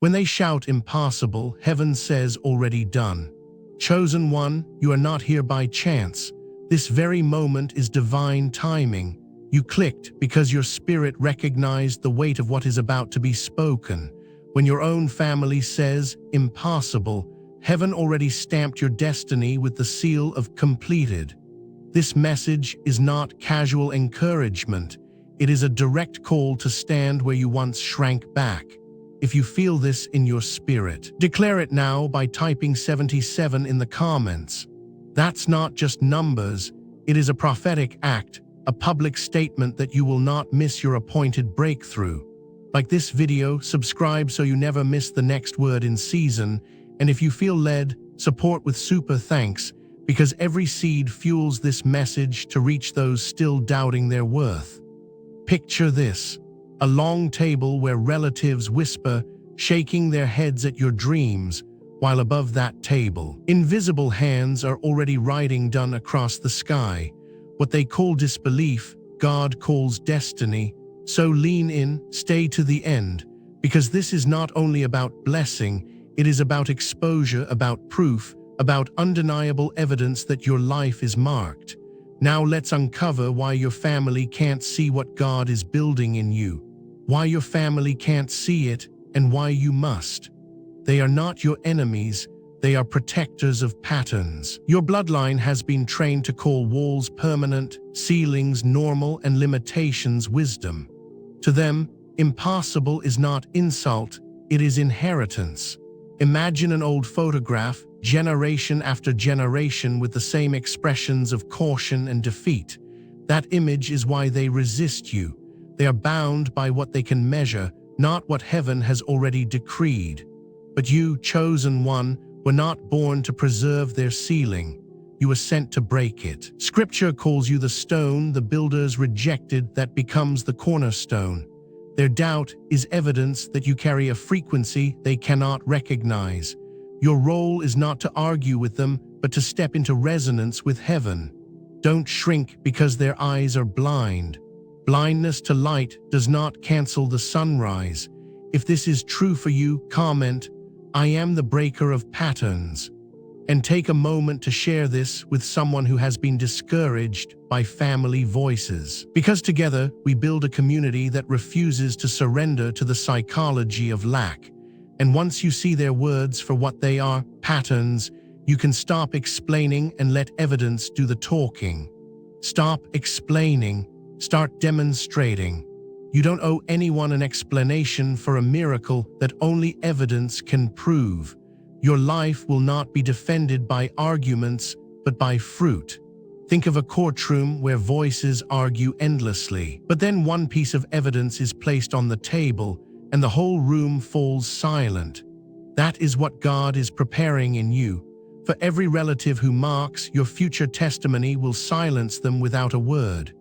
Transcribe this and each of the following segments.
When they shout impossible, heaven says already done. Chosen one, you are not here by chance. This very moment is divine timing. You clicked because your spirit recognized the weight of what is about to be spoken. When your own family says impossible, heaven already stamped your destiny with the seal of completed. This message is not casual encouragement. It is a direct call to stand where you once shrank back. If you feel this in your spirit, declare it now by typing 77 in the comments. That's not just numbers, it is a prophetic act, a public statement that you will not miss your appointed breakthrough. Like this video, subscribe so you never miss the next word in season, and if you feel led, support with super thanks, because every seed fuels this message to reach those still doubting their worth. Picture this. A long table where relatives whisper, shaking their heads at your dreams, while above that table, invisible hands are already writing done across the sky. What they call disbelief, God calls destiny. So lean in, stay to the end, because this is not only about blessing, it is about exposure, about proof, about undeniable evidence that your life is marked. Now let's uncover why your family can't see what God is building in you. Why your family can't see it, and why you must. They are not your enemies, they are protectors of patterns. Your bloodline has been trained to call walls permanent, ceilings normal, and limitations wisdom. To them, impossible is not insult, it is inheritance. Imagine an old photograph, generation after generation, with the same expressions of caution and defeat. That image is why they resist you. They are bound by what they can measure, not what heaven has already decreed. But you, chosen one, were not born to preserve their ceiling. You were sent to break it. Scripture calls you the stone the builders rejected that becomes the cornerstone. Their doubt is evidence that you carry a frequency they cannot recognize. Your role is not to argue with them, but to step into resonance with heaven. Don't shrink because their eyes are blind. Blindness to light does not cancel the sunrise. If this is true for you, comment, "I am the breaker of patterns." And take a moment to share this with someone who has been discouraged by family voices. Because together, we build a community that refuses to surrender to the psychology of lack. And once you see their words for what they are, patterns, you can stop explaining and let evidence do the talking. Stop explaining. Start demonstrating. You don't owe anyone an explanation for a miracle that only evidence can prove. Your life will not be defended by arguments, but by fruit. Think of a courtroom where voices argue endlessly, but then one piece of evidence is placed on the table, and the whole room falls silent. That is what God is preparing in you. For every relative who mocks, your future testimony will silence them without a word.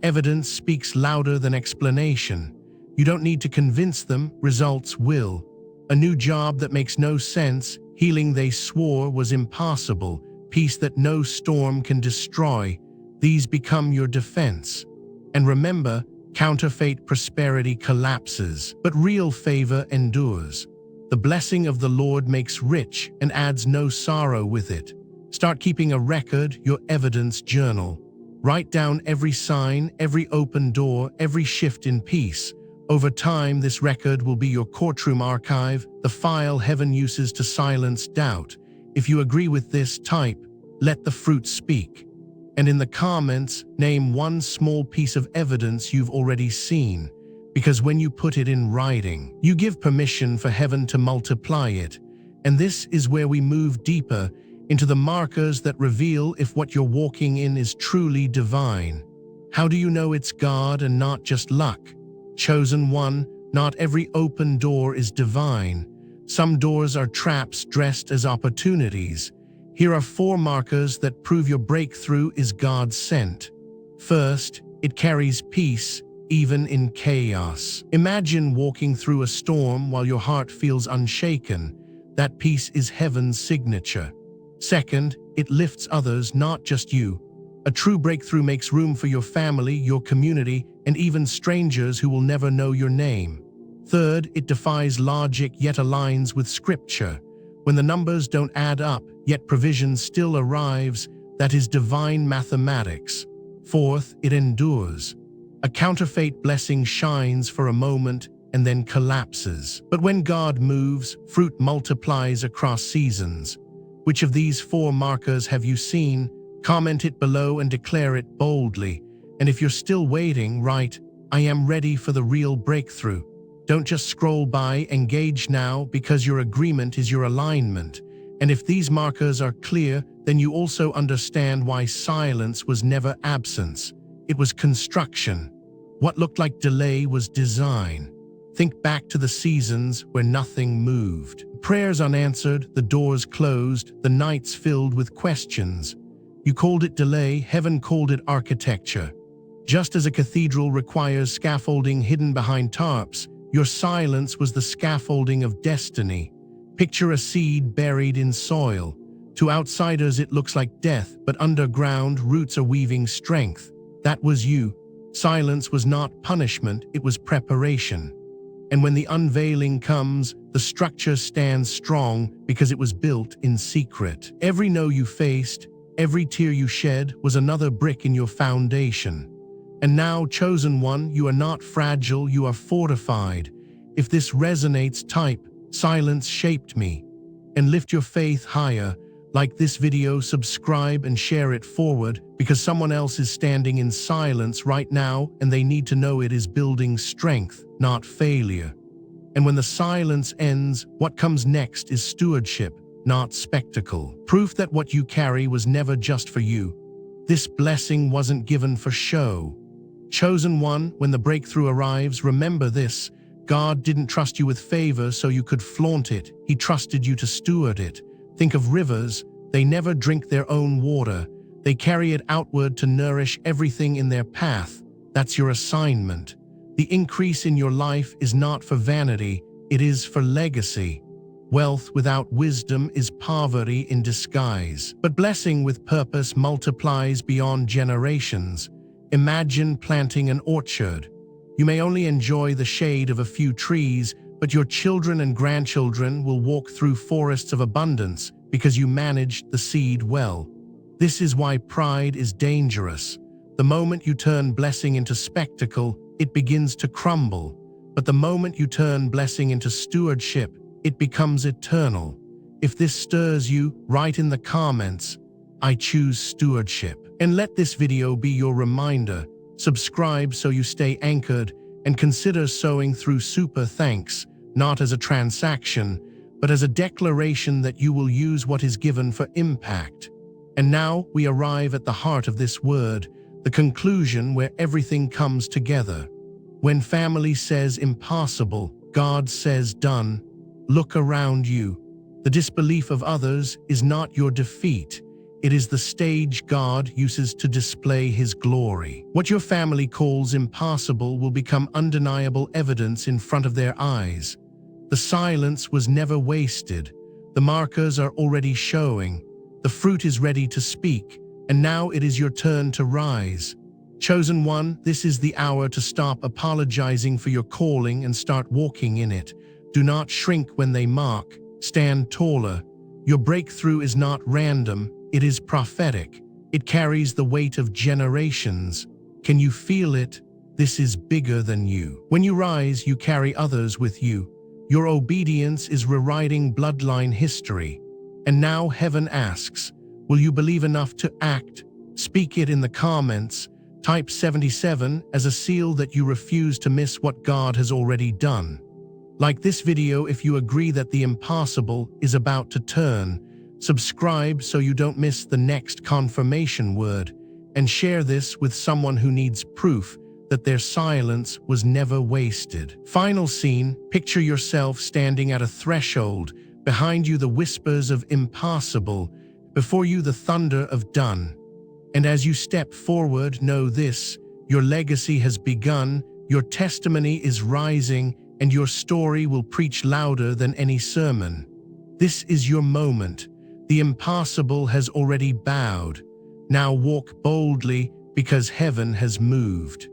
Evidence speaks louder than explanation. You don't need to convince them, results will. A new job that makes no sense, healing they swore was impossible, peace that no storm can destroy. These become your defense. And remember, counterfeit prosperity collapses, but real favor endures. The blessing of the Lord makes rich and adds no sorrow with it. Start keeping a record, your evidence journal. Write down every sign, every open door, every shift in peace. Over time, this record will be your courtroom archive, the file heaven uses to silence doubt. If you agree with this, type, "Let the fruit speak." And in the comments, name one small piece of evidence you've already seen. Because when you put it in writing, you give permission for heaven to multiply it. And this is where we move deeper into the markers that reveal if what you're walking in is truly divine. How do you know it's God and not just luck? Chosen one, not every open door is divine. Some doors are traps dressed as opportunities. Here are 4 markers that prove your breakthrough is God sent. First, it carries peace, even in chaos. Imagine walking through a storm while your heart feels unshaken. That peace is heaven's signature. Second, it lifts others, not just you. A true breakthrough makes room for your family, your community, and even strangers who will never know your name. Third, it defies logic yet aligns with scripture. When the numbers don't add up, yet provision still arrives, that is divine mathematics. Fourth, it endures. A counterfeit blessing shines for a moment and then collapses. But when God moves, fruit multiplies across seasons. Which of these 4 markers have you seen? Comment it below and declare it boldly. And if you're still waiting, write, "I am ready for the real breakthrough." Don't just scroll by, engage now, because your agreement is your alignment. And if these markers are clear, then you also understand why silence was never absence. It was construction. What looked like delay was design. Think back to the seasons where nothing moved. Prayers unanswered, the doors closed, the nights filled with questions. You called it delay, heaven called it architecture. Just as a cathedral requires scaffolding hidden behind tarps, your silence was the scaffolding of destiny. Picture a seed buried in soil. To outsiders it looks like death, but underground roots are weaving strength. That was you. Silence was not punishment, it was preparation. And when the unveiling comes, the structure stands strong because it was built in secret. Every no you faced, every tear you shed was another brick in your foundation. And now, chosen one, you are not fragile, you are fortified. If this resonates, type, "Silence shaped me," and lift your faith higher. Like this video, subscribe and share it forward, because someone else is standing in silence right now and they need to know it is building strength, not failure. And when the silence ends, what comes next is stewardship, not spectacle. Proof that what you carry was never just for you. This blessing wasn't given for show. Chosen one, when the breakthrough arrives, remember this: God didn't trust you with favor so you could flaunt it. He trusted you to steward it. Think of rivers. They never drink their own water. They carry it outward to nourish everything in their path. That's your assignment. The increase in your life is not for vanity, it is for legacy. Wealth without wisdom is poverty in disguise. But blessing with purpose multiplies beyond generations. Imagine planting an orchard. You may only enjoy the shade of a few trees, but your children and grandchildren will walk through forests of abundance because you managed the seed well. This is why pride is dangerous. The moment you turn blessing into spectacle, it begins to crumble. But the moment you turn blessing into stewardship, it becomes eternal. If this stirs you, write in the comments, "I choose stewardship." And let this video be your reminder. Subscribe so you stay anchored, and consider sowing through super thanks, not as a transaction, but as a declaration that you will use what is given for impact. And now we arrive at the heart of this word, the conclusion where everything comes together. When family says impossible, God says done. Look around you. The disbelief of others is not your defeat. It is the stage God uses to display His glory. What your family calls impossible will become undeniable evidence in front of their eyes. The silence was never wasted. The markers are already showing. The fruit is ready to speak, and now it is your turn to rise. Chosen one, this is the hour to stop apologizing for your calling and start walking in it. Do not shrink when they mock. Stand taller. Your breakthrough is not random. It is prophetic. It carries the weight of generations. Can you feel it? This is bigger than you. When you rise, you carry others with you. Your obedience is rewriting bloodline history. And now heaven asks, will you believe enough to act? Speak it in the comments. Type 77 as a seal that you refuse to miss what God has already done. Like this video if you agree that the impossible is about to turn. Subscribe so you don't miss the next confirmation word, and share this with someone who needs proof that their silence was never wasted. Final scene, picture yourself standing at a threshold, behind you the whispers of impossible, before you the thunder of done. And as you step forward, know this: your legacy has begun, your testimony is rising, and your story will preach louder than any sermon. This is your moment. The impossible has already bowed. Now walk boldly because heaven has moved.